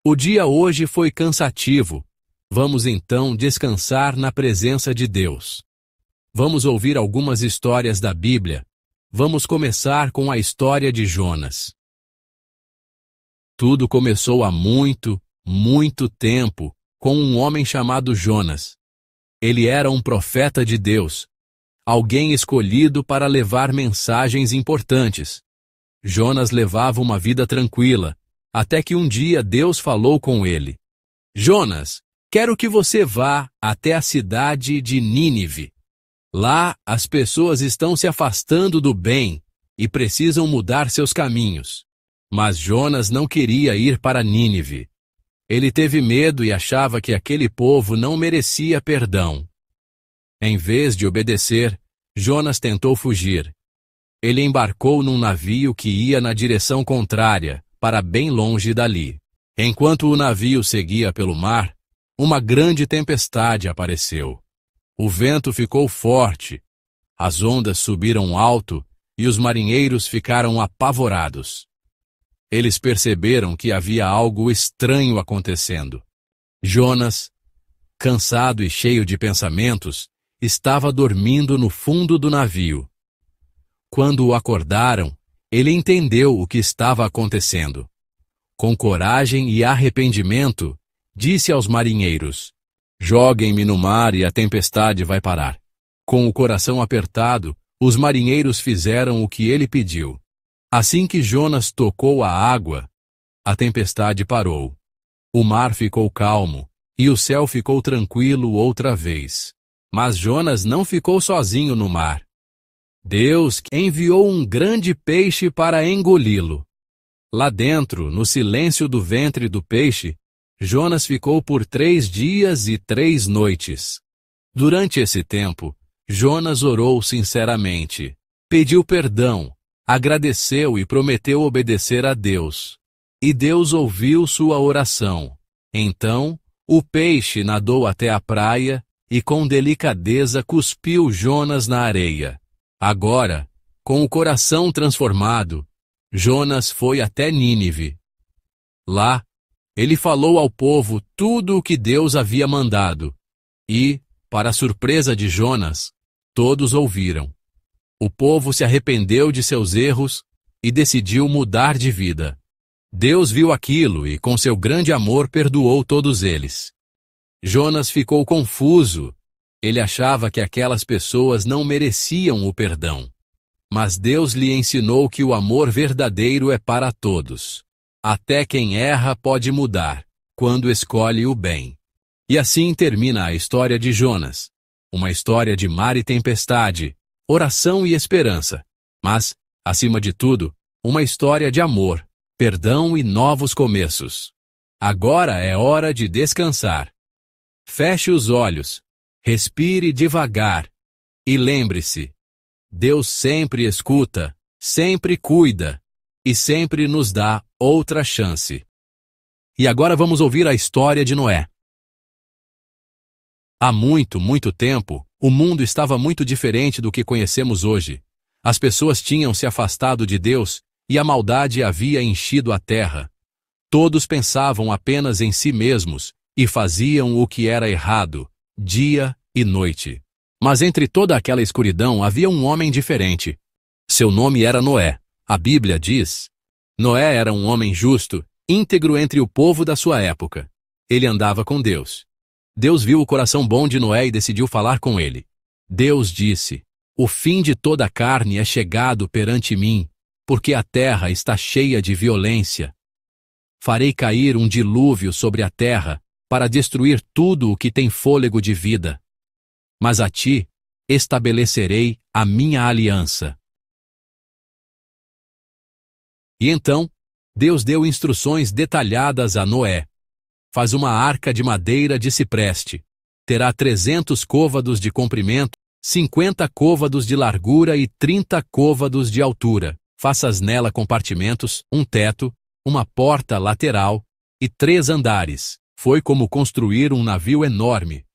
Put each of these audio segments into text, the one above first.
O dia hoje foi cansativo. Vamos então descansar na presença de Deus. Vamos ouvir algumas histórias da Bíblia. Vamos começar com a história de Jonas. Tudo começou há muito, muito tempo, com um homem chamado Jonas. Ele era um profeta de Deus, alguém escolhido para levar mensagens importantes. Jonas levava uma vida tranquila, até que um dia Deus falou com ele. Jonas, quero que você vá até a cidade de Nínive. Lá, as pessoas estão se afastando do bem e precisam mudar seus caminhos. Mas Jonas não queria ir para Nínive. Ele teve medo e achava que aquele povo não merecia perdão. Em vez de obedecer, Jonas tentou fugir. Ele embarcou num navio que ia na direção contrária, para bem longe dali. Enquanto o navio seguia pelo mar, uma grande tempestade apareceu. O vento ficou forte, as ondas subiram alto e os marinheiros ficaram apavorados. Eles perceberam que havia algo estranho acontecendo. Jonas, cansado e cheio de pensamentos, estava dormindo no fundo do navio. Quando o acordaram, ele entendeu o que estava acontecendo. Com coragem e arrependimento, disse aos marinheiros: Joguem-me no mar e a tempestade vai parar. Com o coração apertado, os marinheiros fizeram o que ele pediu. Assim que Jonas tocou a água, a tempestade parou. O mar ficou calmo e o céu ficou tranquilo outra vez. Mas Jonas não ficou sozinho no mar. Deus enviou um grande peixe para engoli-lo. Lá dentro, no silêncio do ventre do peixe, Jonas ficou por 3 dias e 3 noites. Durante esse tempo, Jonas orou sinceramente, pediu perdão, agradeceu e prometeu obedecer a Deus. E Deus ouviu sua oração. Então, o peixe nadou até a praia e com delicadeza cuspiu Jonas na areia. Agora, com o coração transformado, Jonas foi até Nínive. Lá, ele falou ao povo tudo o que Deus havia mandado. E, para a surpresa de Jonas, todos ouviram. O povo se arrependeu de seus erros e decidiu mudar de vida. Deus viu aquilo e, com seu grande amor, perdoou todos eles. Jonas ficou confuso. Ele achava que aquelas pessoas não mereciam o perdão. Mas Deus lhe ensinou que o amor verdadeiro é para todos. Até quem erra pode mudar, quando escolhe o bem. E assim termina a história de Jonas. Uma história de mar e tempestade, oração e esperança. Mas, acima de tudo, uma história de amor, perdão e novos começos. Agora é hora de descansar. Feche os olhos. Respire devagar e lembre-se, Deus sempre escuta, sempre cuida e sempre nos dá outra chance. E agora vamos ouvir a história de Noé. Há muito, muito tempo, o mundo estava muito diferente do que conhecemos hoje. As pessoas tinham se afastado de Deus e a maldade havia enchido a terra. Todos pensavam apenas em si mesmos e faziam o que era errado, dia e noite. Mas entre toda aquela escuridão havia um homem diferente. Seu nome era Noé. A Bíblia diz: Noé era um homem justo, íntegro entre o povo da sua época. Ele andava com Deus. Deus viu o coração bom de Noé e decidiu falar com ele. Deus disse: O fim de toda a carne é chegado perante mim, porque a terra está cheia de violência. Farei cair um dilúvio sobre a terra para destruir tudo o que tem fôlego de vida. Mas a ti estabelecerei a minha aliança. E então, Deus deu instruções detalhadas a Noé. Faz uma arca de madeira de cipreste. Terá 300 côvados de comprimento, 50 côvados de largura e 30 côvados de altura. Faças nela compartimentos, um teto, uma porta lateral e 3 andares. Foi como construir um navio enorme.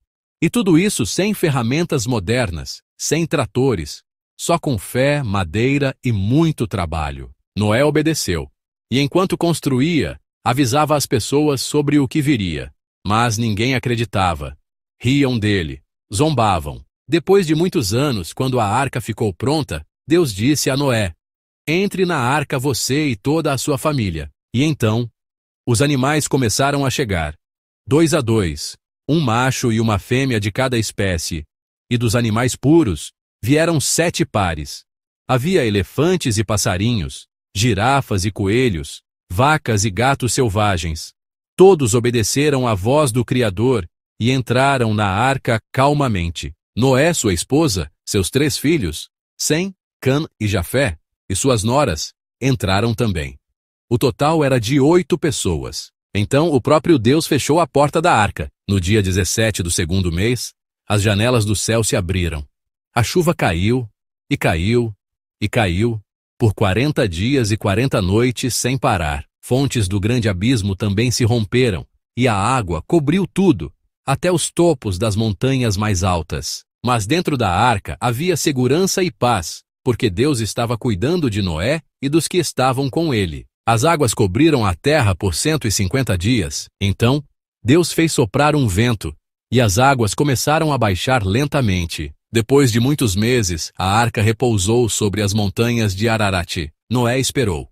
E tudo isso sem ferramentas modernas, sem tratores, só com fé, madeira e muito trabalho. Noé obedeceu. E enquanto construía, Avisava as pessoas sobre o que viria, mas ninguém acreditava. Riam dele, zombavam. Depois de muitos anos, quando a arca ficou pronta, Deus disse a Noé: entre na arca você e toda a sua família. E então, os animais começaram a chegar, 2 a 2, um macho e uma fêmea de cada espécie, e dos animais puros vieram 7 pares. Havia elefantes e passarinhos, girafas e coelhos, vacas e gatos selvagens. Todos obedeceram à voz do Criador e entraram na arca calmamente. Noé, sua esposa, seus 3 filhos, Sem, Cã e Jafé, e suas noras, entraram também. O total era de 8 pessoas. Então o próprio Deus fechou a porta da arca. No dia 17 do 2º mês, as janelas do céu se abriram. A chuva caiu, e caiu, e caiu, por 40 dias e 40 noites sem parar. Fontes do grande abismo também se romperam, e a água cobriu tudo, até os topos das montanhas mais altas. Mas dentro da arca havia segurança e paz, porque Deus estava cuidando de Noé e dos que estavam com ele. As águas cobriram a terra por 150 dias. Então, Deus fez soprar um vento, e as águas começaram a baixar lentamente. Depois de muitos meses, a arca repousou sobre as montanhas de Ararat. Noé esperou.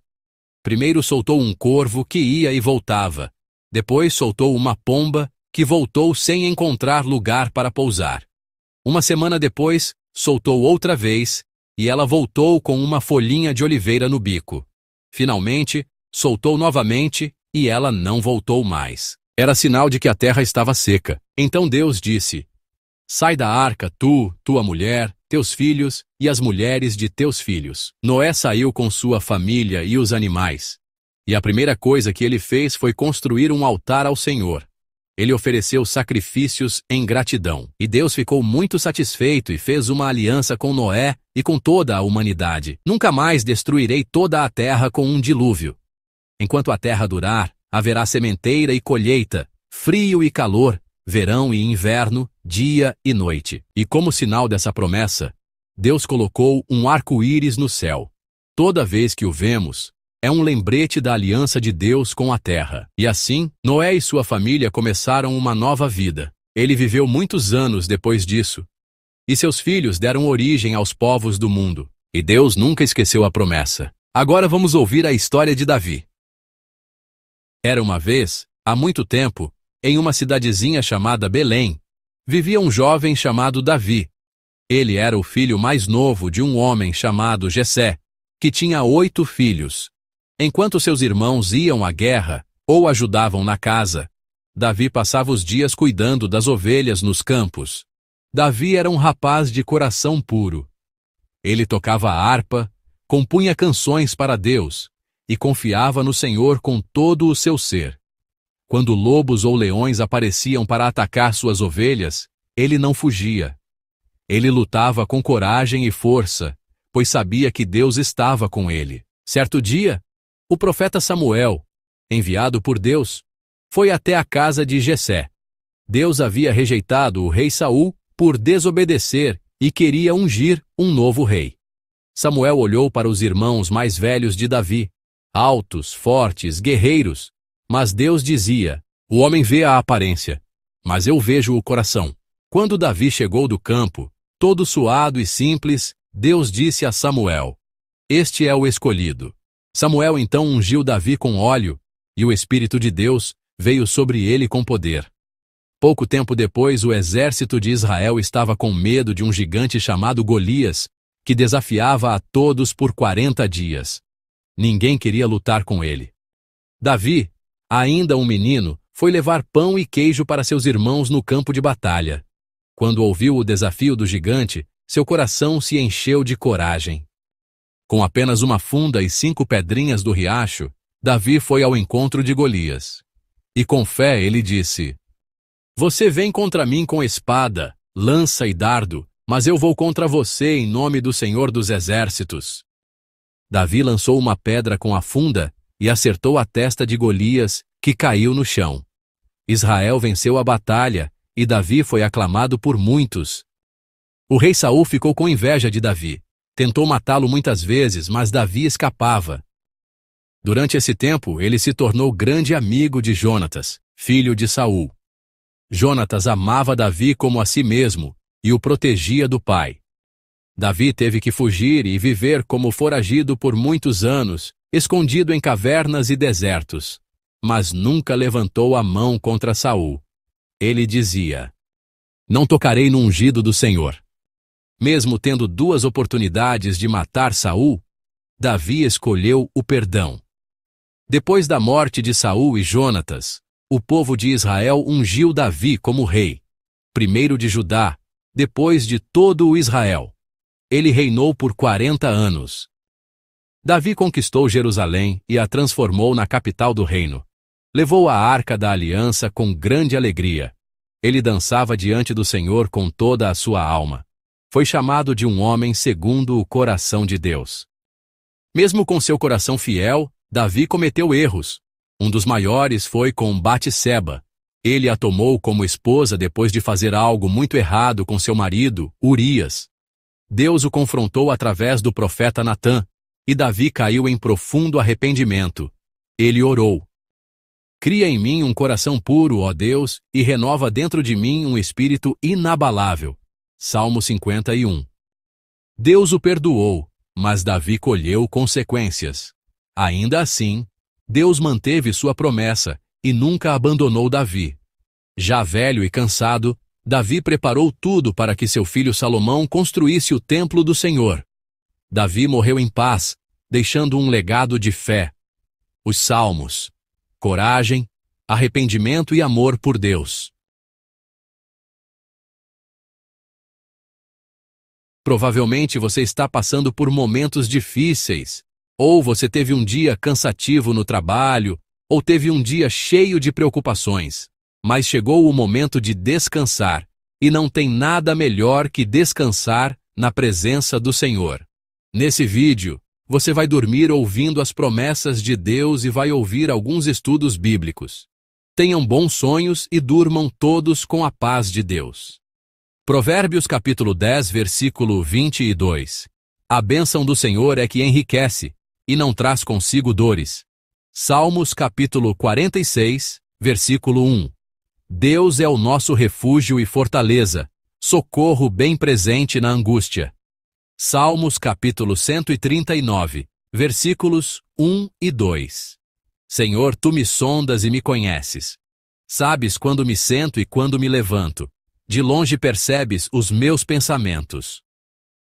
Primeiro soltou um corvo que ia e voltava. Depois soltou uma pomba que voltou sem encontrar lugar para pousar. Uma semana depois, soltou outra vez, e ela voltou com uma folhinha de oliveira no bico. Finalmente, soltou novamente, e ela não voltou mais. Era sinal de que a terra estava seca. Então Deus disse: sai da arca, tu, tua mulher, teus filhos e as mulheres de teus filhos. Noé saiu com sua família e os animais. E a primeira coisa que ele fez foi construir um altar ao Senhor. Ele ofereceu sacrifícios em gratidão. E Deus ficou muito satisfeito e fez uma aliança com Noé e com toda a humanidade. Nunca mais destruirei toda a terra com um dilúvio. Enquanto a terra durar, haverá sementeira e colheita, frio e calor, verão e inverno, dia e noite. E como sinal dessa promessa, Deus colocou um arco-íris no céu. Toda vez que o vemos, é um lembrete da aliança de Deus com a terra. E assim, Noé e sua família começaram uma nova vida. Ele viveu muitos anos depois disso. E seus filhos deram origem aos povos do mundo. E Deus nunca esqueceu a promessa. Agora vamos ouvir a história de Davi. Era uma vez, há muito tempo, em uma cidadezinha chamada Belém, vivia um jovem chamado Davi. Ele era o filho mais novo de um homem chamado Jessé, que tinha 8 filhos. Enquanto seus irmãos iam à guerra ou ajudavam na casa, Davi passava os dias cuidando das ovelhas nos campos. Davi era um rapaz de coração puro. Ele tocava a harpa, compunha canções para Deus e confiava no Senhor com todo o seu ser. Quando lobos ou leões apareciam para atacar suas ovelhas, ele não fugia. Ele lutava com coragem e força, pois sabia que Deus estava com ele. Certo dia, o profeta Samuel, enviado por Deus, foi até a casa de Jessé. Deus havia rejeitado o rei Saul por desobedecer e queria ungir um novo rei. Samuel olhou para os irmãos mais velhos de Davi, altos, fortes, guerreiros, mas Deus dizia: o homem vê a aparência, mas eu vejo o coração. Quando Davi chegou do campo, todo suado e simples, Deus disse a Samuel: este é o escolhido. Samuel então ungiu Davi com óleo, e o Espírito de Deus veio sobre ele com poder. Pouco tempo depois, o exército de Israel estava com medo de um gigante chamado Golias, que desafiava a todos por 40 dias. Ninguém queria lutar com ele. Davi, ainda um menino, foi levar pão e queijo para seus irmãos no campo de batalha. Quando ouviu o desafio do gigante, seu coração se encheu de coragem. Com apenas uma funda e 5 pedrinhas do riacho, Davi foi ao encontro de Golias. E com fé ele disse: você vem contra mim com espada, lança e dardo, mas eu vou contra você em nome do Senhor dos Exércitos. Davi lançou uma pedra com a funda e acertou a testa de Golias, que caiu no chão. Israel venceu a batalha e Davi foi aclamado por muitos. O rei Saul ficou com inveja de Davi. Tentou matá-lo muitas vezes, mas Davi escapava. Durante esse tempo, ele se tornou grande amigo de Jonatas, filho de Saul. Jonatas amava Davi como a si mesmo e o protegia do pai. Davi teve que fugir e viver como foragido por muitos anos, escondido em cavernas e desertos, mas nunca levantou a mão contra Saul. Ele dizia: "Não tocarei no ungido do Senhor." Mesmo tendo duas oportunidades de matar Saul, Davi escolheu o perdão. Depois da morte de Saul e Jonatas, o povo de Israel ungiu Davi como rei, primeiro de Judá, depois de todo o Israel. Ele reinou por 40 anos. Davi conquistou Jerusalém e a transformou na capital do reino. Levou a Arca da Aliança com grande alegria. Ele dançava diante do Senhor com toda a sua alma. Foi chamado de um homem segundo o coração de Deus. Mesmo com seu coração fiel, Davi cometeu erros. Um dos maiores foi com Batseba. Ele a tomou como esposa depois de fazer algo muito errado com seu marido, Urias. Deus o confrontou através do profeta Natã, e Davi caiu em profundo arrependimento. Ele orou: "Cria em mim um coração puro, ó Deus, e renova dentro de mim um espírito inabalável." Salmo 51. Deus o perdoou, mas Davi colheu consequências. Ainda assim, Deus manteve sua promessa e nunca abandonou Davi. Já velho e cansado, Davi preparou tudo para que seu filho Salomão construísse o templo do Senhor. Davi morreu em paz, deixando um legado de fé. Os Salmos: coragem, arrependimento e amor por Deus. Provavelmente você está passando por momentos difíceis, ou você teve um dia cansativo no trabalho, ou teve um dia cheio de preocupações. Mas chegou o momento de descansar, e não tem nada melhor que descansar na presença do Senhor. Nesse vídeo, você vai dormir ouvindo as promessas de Deus e vai ouvir alguns estudos bíblicos. Tenham bons sonhos e durmam todos com a paz de Deus. Provérbios capítulo 10, versículo 22. A bênção do Senhor é que enriquece, e não traz consigo dores. Salmos capítulo 46, versículo 1. Deus é o nosso refúgio e fortaleza, socorro bem presente na angústia. Salmos capítulo 139, versículos 1 e 2. Senhor, tu me sondas e me conheces. Sabes quando me sento e quando me levanto. De longe percebes os meus pensamentos.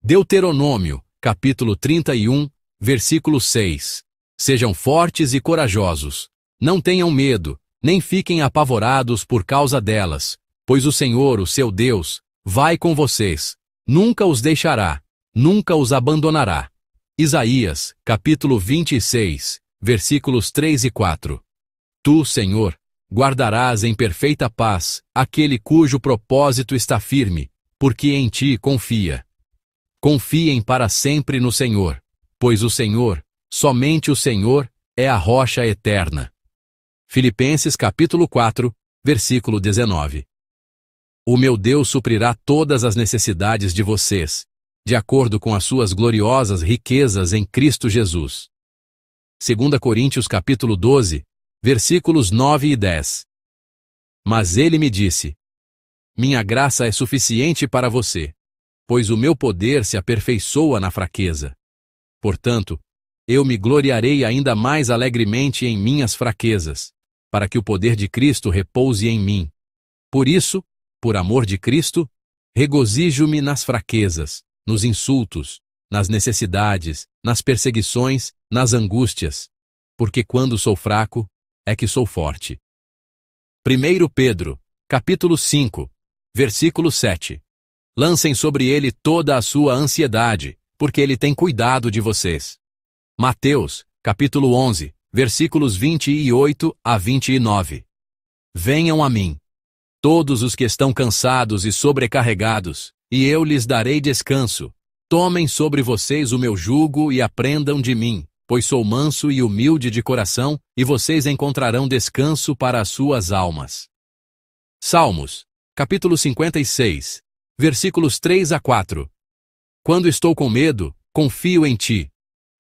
Deuteronômio, capítulo 31, versículo 6. Sejam fortes e corajosos. Não tenham medo, nem fiquem apavorados por causa delas, pois o Senhor, o seu Deus, vai com vocês. Nunca os deixará, nunca os abandonará. Isaías, capítulo 26, versículos 3 e 4. Tu, Senhor, guardarás em perfeita paz aquele cujo propósito está firme, porque em ti confia. Confiem para sempre no Senhor, pois o Senhor, somente o Senhor, é a rocha eterna. Filipenses capítulo 4, versículo 19. O meu Deus suprirá todas as necessidades de vocês, de acordo com as suas gloriosas riquezas em Cristo Jesus. 2 Coríntios capítulo 12, versículos 9 e 10. Mas ele me disse: minha graça é suficiente para você, pois o meu poder se aperfeiçoa na fraqueza. Portanto, eu me gloriarei ainda mais alegremente em minhas fraquezas, para que o poder de Cristo repouse em mim. Por isso, por amor de Cristo, regozijo-me nas fraquezas, nos insultos, nas necessidades, nas perseguições, nas angústias, porque quando sou fraco, é que sou forte. 1 Pedro, capítulo 5, versículo 7. Lancem sobre ele toda a sua ansiedade, porque ele tem cuidado de vocês. Mateus, capítulo 11, versículos 28 a 29. Venham a mim, todos os que estão cansados e sobrecarregados, e eu lhes darei descanso. Tomem sobre vocês o meu jugo e aprendam de mim, pois sou manso e humilde de coração, e vocês encontrarão descanso para as suas almas. Salmos, capítulo 56, versículos 3 a 4. Quando estou com medo, confio em ti.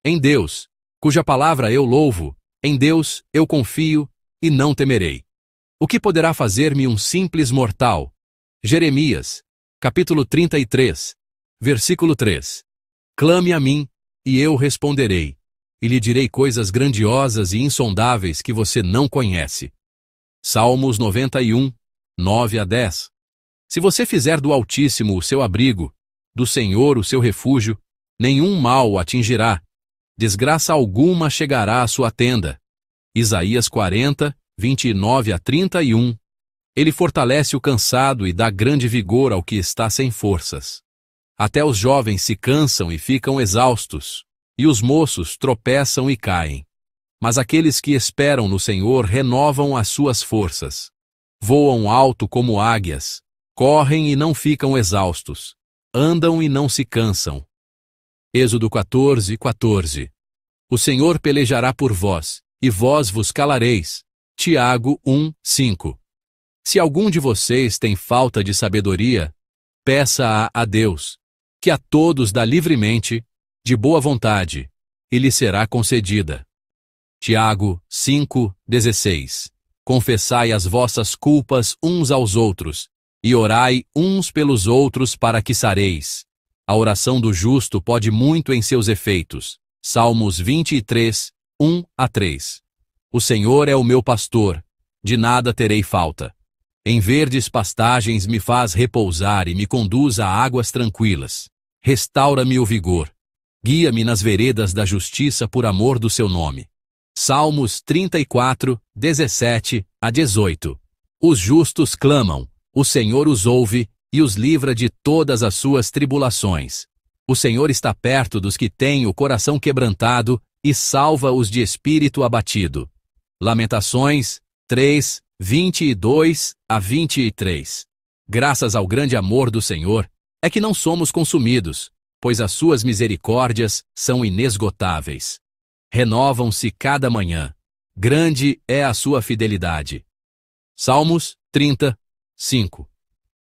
Em Deus, cuja palavra eu louvo, em Deus eu confio e não temerei. O que poderá fazer-me um simples mortal? Jeremias, capítulo 33, versículo 3. Clame a mim, e eu responderei, e lhe direi coisas grandiosas e insondáveis que você não conhece. Salmos 91, 9 a 10. Se você fizer do Altíssimo o seu abrigo, do Senhor o seu refúgio, nenhum mal o atingirá, desgraça alguma chegará à sua tenda. Isaías 40, 29 a 31. Ele fortalece o cansado e dá grande vigor ao que está sem forças. Até os jovens se cansam e ficam exaustos, e os moços tropeçam e caem. Mas aqueles que esperam no Senhor renovam as suas forças. Voam alto como águias, correm e não ficam exaustos, andam e não se cansam. Êxodo 14, 14. O Senhor pelejará por vós, e vós vos calareis. Tiago 1, 5. Se algum de vocês tem falta de sabedoria, peça-a a Deus, que a todos dá livremente, de boa vontade, e lhe será concedida. Tiago 5, 16. Confessai as vossas culpas uns aos outros, e orai uns pelos outros para que sareis. A oração do justo pode muito em seus efeitos. Salmos 23, 1 a 3. O Senhor é o meu pastor, de nada terei falta. Em verdes pastagens me faz repousar e me conduz a águas tranquilas. Restaura-me o vigor. Guia-me nas veredas da justiça por amor do seu nome. Salmos 34, 17 a 18. Os justos clamam, o Senhor os ouve e os livra de todas as suas tribulações. O Senhor está perto dos que têm o coração quebrantado e salva-os de espírito abatido. Lamentações 3, 22 a 23. Graças ao grande amor do Senhor, é que não somos consumidos, pois as suas misericórdias são inesgotáveis. Renovam-se cada manhã. Grande é a sua fidelidade. Salmos 30, 5.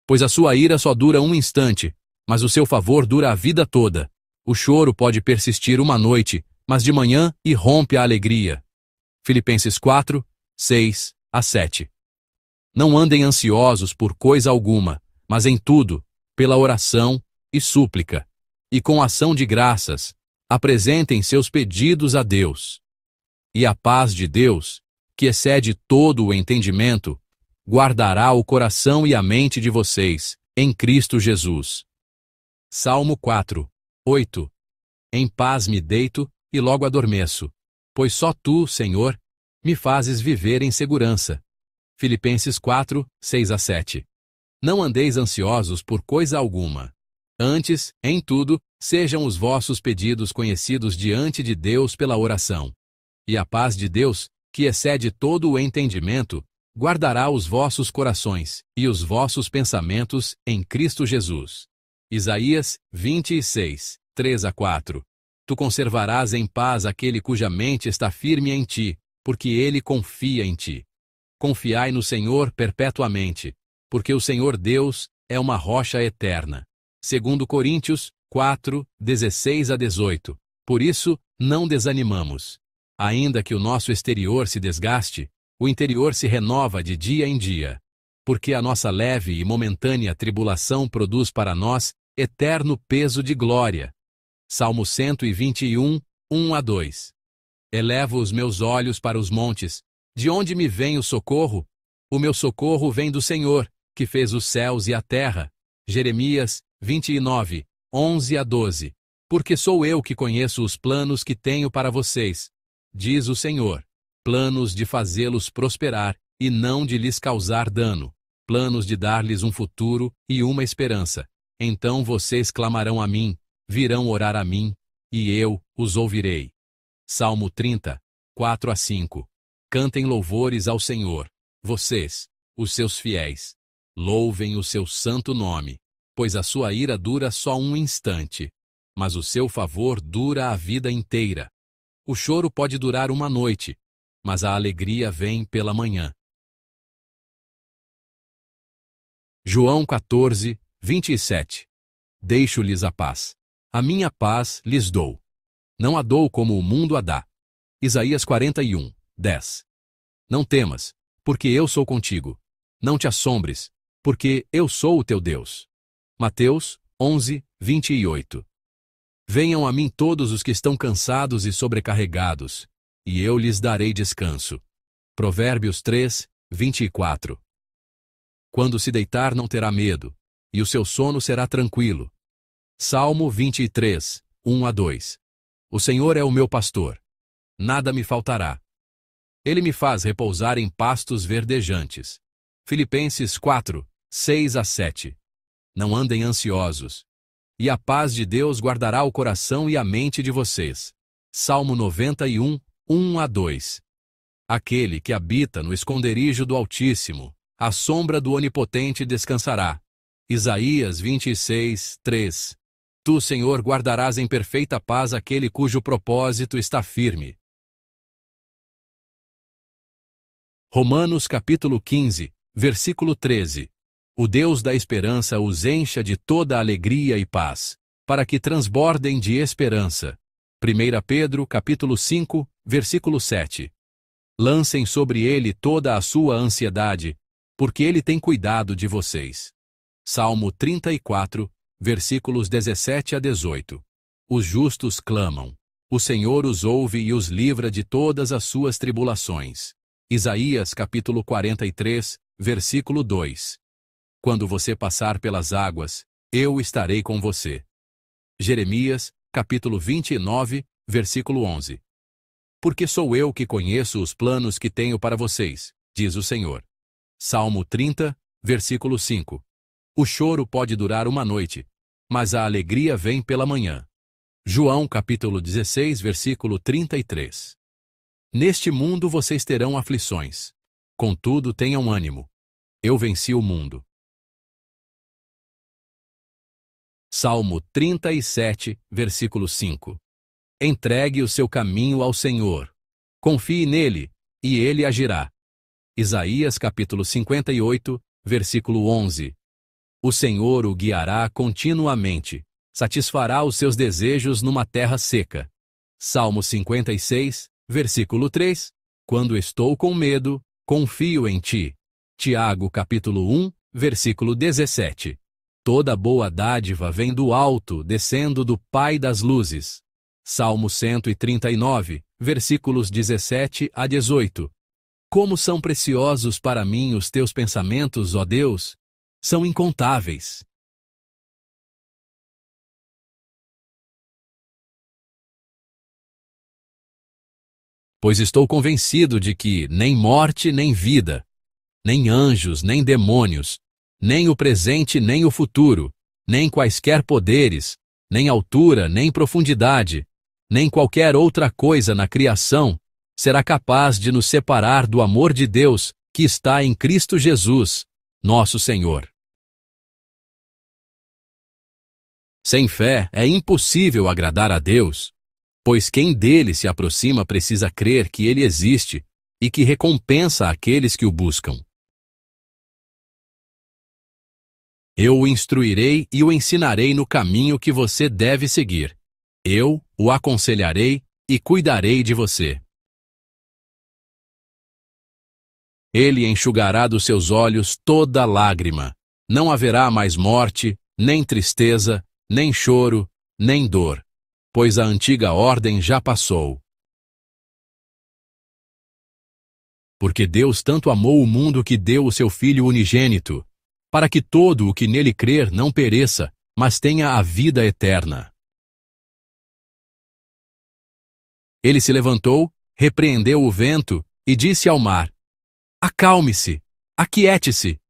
Pois a sua ira só dura um instante, mas o seu favor dura a vida toda. O choro pode persistir uma noite, mas de manhã irrompe a alegria. Filipenses 4, 6 a 7. Não andem ansiosos por coisa alguma, mas em tudo, pela oração e súplica, e com ação de graças, apresentem seus pedidos a Deus. E a paz de Deus, que excede todo o entendimento, guardará o coração e a mente de vocês, em Cristo Jesus. Salmo 4, 8. Em paz me deito e logo adormeço, pois só tu, Senhor, me fazes viver em segurança. Filipenses 4, 6 a 7. Não andeis ansiosos por coisa alguma. Antes, em tudo, sejam os vossos pedidos conhecidos diante de Deus pela oração. E a paz de Deus, que excede todo o entendimento, guardará os vossos corações e os vossos pensamentos em Cristo Jesus. Isaías 26, 3 a 4. Tu conservarás em paz aquele cuja mente está firme em ti, porque ele confia em ti. Confiai no Senhor perpetuamente, porque o Senhor Deus é uma rocha eterna. 2 Coríntios 4, 16 a 18. Por isso, não desanimamos. Ainda que o nosso exterior se desgaste, o interior se renova de dia em dia. Porque a nossa leve e momentânea tribulação produz para nós eterno peso de glória. Salmo 121, 1 a 2. Elevo os meus olhos para os montes. De onde me vem o socorro? O meu socorro vem do Senhor, que fez os céus e a terra. Jeremias 29, 11 a 12. Porque sou eu que conheço os planos que tenho para vocês, diz o Senhor, planos de fazê-los prosperar e não de lhes causar dano, planos de dar-lhes um futuro e uma esperança. Então vocês clamarão a mim, virão orar a mim, e eu os ouvirei. Salmo 30, 4 a 5. Cantem louvores ao Senhor, vocês, os seus fiéis. Louvem o seu santo nome, pois a sua ira dura só um instante, mas o seu favor dura a vida inteira. O choro pode durar uma noite, mas a alegria vem pela manhã. João 14, 27. Deixo-lhes a paz. A minha paz lhes dou. Não a dou como o mundo a dá. Isaías 41, 10. Não temas, porque eu sou contigo. Não te assombres, porque eu sou o teu Deus. Mateus 11, 28. Venham a mim todos os que estão cansados e sobrecarregados, e eu lhes darei descanso. Provérbios 3, 24. Quando se deitar não terá medo, e o seu sono será tranquilo. Salmo 23, 1 a 2. O Senhor é o meu pastor. Nada me faltará. Ele me faz repousar em pastos verdejantes. Filipenses 4, 6 a 7. Não andem ansiosos. E a paz de Deus guardará o coração e a mente de vocês. Salmo 91, 1 a 2. Aquele que habita no esconderijo do Altíssimo, à sombra do Onipotente descansará. Isaías 26, 3. Tu, Senhor, guardarás em perfeita paz aquele cujo propósito está firme. Romanos capítulo 15, versículo 13. O Deus da esperança os encha de toda alegria e paz, para que transbordem de esperança. 1 Pedro capítulo 5, versículo 7. Lancem sobre ele toda a sua ansiedade, porque ele tem cuidado de vocês. Salmo 34, versículos 17 a 18. Os justos clamam. O Senhor os ouve e os livra de todas as suas tribulações. Isaías capítulo 43, versículo 2. Quando você passar pelas águas, eu estarei com você. Jeremias capítulo 29, versículo 11. Porque sou eu que conheço os planos que tenho para vocês, diz o Senhor. Salmo 30, versículo 5. O choro pode durar uma noite, mas a alegria vem pela manhã. João capítulo 16, versículo 33. Neste mundo vocês terão aflições. Contudo, tenham ânimo. Eu venci o mundo. Salmo 37, versículo 5. Entregue o seu caminho ao Senhor. Confie nele, e ele agirá. Isaías capítulo 58, versículo 11. O Senhor o guiará continuamente, satisfará os seus desejos numa terra seca. Salmo 56, versículo 3. Quando estou com medo, confio em ti. Tiago capítulo 1, versículo 17. Toda boa dádiva vem do alto, descendo do Pai das luzes. Salmo 139, versículos 17 a 18. Como são preciosos para mim os teus pensamentos, ó Deus! São incontáveis. Pois estou convencido de que nem morte nem vida, nem anjos nem demônios, nem o presente nem o futuro, nem quaisquer poderes, nem altura nem profundidade, nem qualquer outra coisa na criação será capaz de nos separar do amor de Deus que está em Cristo Jesus, nosso Senhor. Sem fé é impossível agradar a Deus, pois quem dele se aproxima precisa crer que ele existe e que recompensa aqueles que o buscam. Eu o instruirei e o ensinarei no caminho que você deve seguir. Eu o aconselharei e cuidarei de você. Ele enxugará dos seus olhos toda lágrima. Não haverá mais morte, nem tristeza, nem choro, nem dor, pois a antiga ordem já passou. Porque Deus tanto amou o mundo que deu o seu Filho unigênito, para que todo o que nele crer não pereça, mas tenha a vida eterna. Ele se levantou, repreendeu o vento e disse ao mar: Acalme-se, aquiete-se.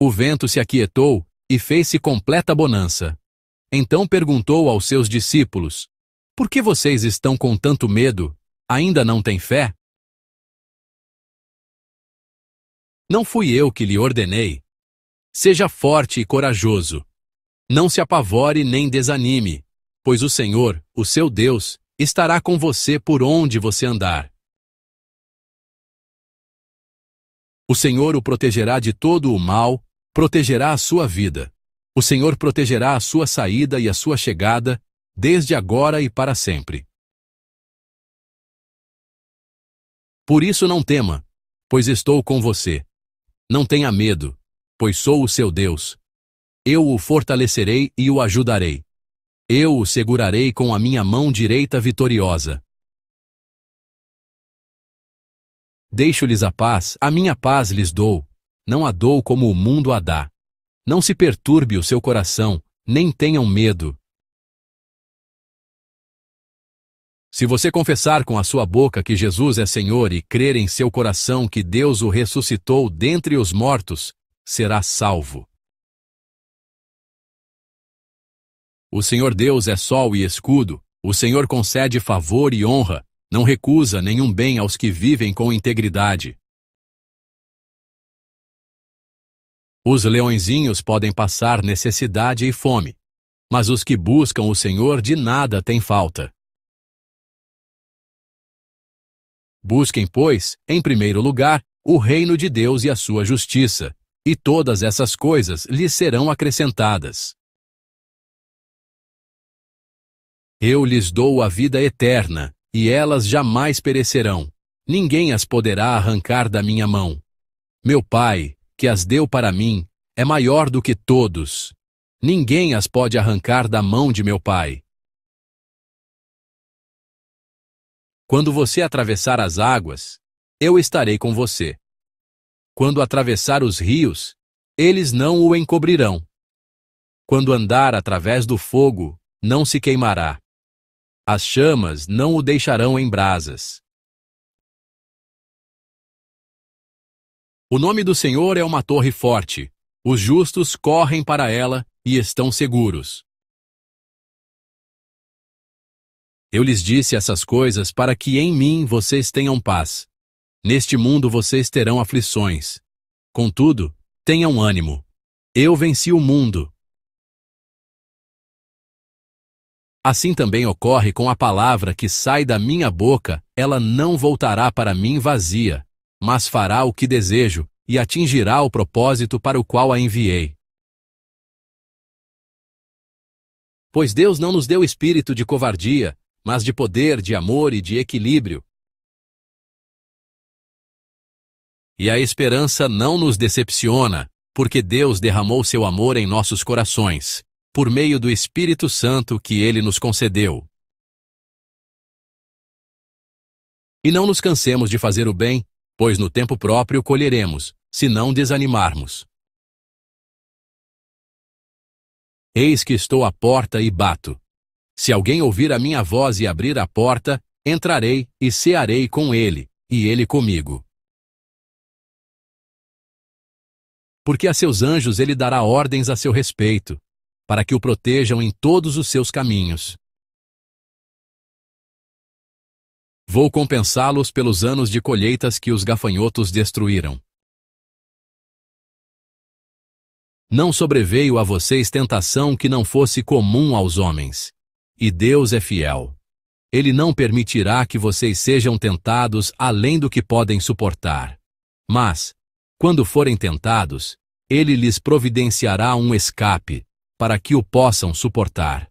O vento se aquietou e fez-se completa bonança. Então perguntou aos seus discípulos: Por que vocês estão com tanto medo? Ainda não têm fé? Não fui eu que lhe ordenei. Seja forte e corajoso. Não se apavore nem desanime, pois o Senhor, o seu Deus, estará com você por onde você andar. O Senhor o protegerá de todo o mal, protegerá a sua vida. O Senhor protegerá a sua saída e a sua chegada, desde agora e para sempre. Por isso não tema, pois estou com você. Não tenha medo, pois sou o seu Deus. Eu o fortalecerei e o ajudarei. Eu o segurarei com a minha mão direita vitoriosa. Deixo-lhes a minha paz lhes dou. Não a dou como o mundo a dá. Não se perturbe o seu coração, nem tenham medo. Se você confessar com a sua boca que Jesus é Senhor e crer em seu coração que Deus o ressuscitou dentre os mortos, será salvo. O Senhor Deus é sol e escudo, o Senhor concede favor e honra, não recusa nenhum bem aos que vivem com integridade. Os leõezinhos podem passar necessidade e fome, mas os que buscam o Senhor de nada têm falta. Busquem, pois, em primeiro lugar, o reino de Deus e a sua justiça, e todas essas coisas lhes serão acrescentadas. Eu lhes dou a vida eterna, e elas jamais perecerão. Ninguém as poderá arrancar da minha mão. Meu Pai, que as deu para mim, é maior do que todos. Ninguém as pode arrancar da mão de meu Pai. Quando você atravessar as águas, eu estarei com você. Quando atravessar os rios, eles não o encobrirão. Quando andar através do fogo, não se queimará. As chamas não o deixarão em brasas. O nome do Senhor é uma torre forte. Os justos correm para ela e estão seguros. Eu lhes disse essas coisas para que em mim vocês tenham paz. Neste mundo vocês terão aflições. Contudo, tenham ânimo. Eu venci o mundo. Assim também ocorre com a palavra que sai da minha boca, ela não voltará para mim vazia, mas fará o que desejo e atingirá o propósito para o qual a enviei. Pois Deus não nos deu espírito de covardia, mas de poder, de amor e de equilíbrio. E a esperança não nos decepciona, porque Deus derramou seu amor em nossos corações, por meio do Espírito Santo que Ele nos concedeu. E não nos cansemos de fazer o bem, pois no tempo próprio colheremos, se não desanimarmos. Eis que estou à porta e bato. Se alguém ouvir a minha voz e abrir a porta, entrarei e cearei com ele, e ele comigo. Porque a seus anjos ele dará ordens a seu respeito, para que o protejam em todos os seus caminhos. Vou compensá-los pelos anos de colheitas que os gafanhotos destruíram. Não sobreveio a vocês tentação que não fosse comum aos homens. E Deus é fiel. Ele não permitirá que vocês sejam tentados além do que podem suportar. Mas, quando forem tentados, Ele lhes providenciará um escape, para que o possam suportar.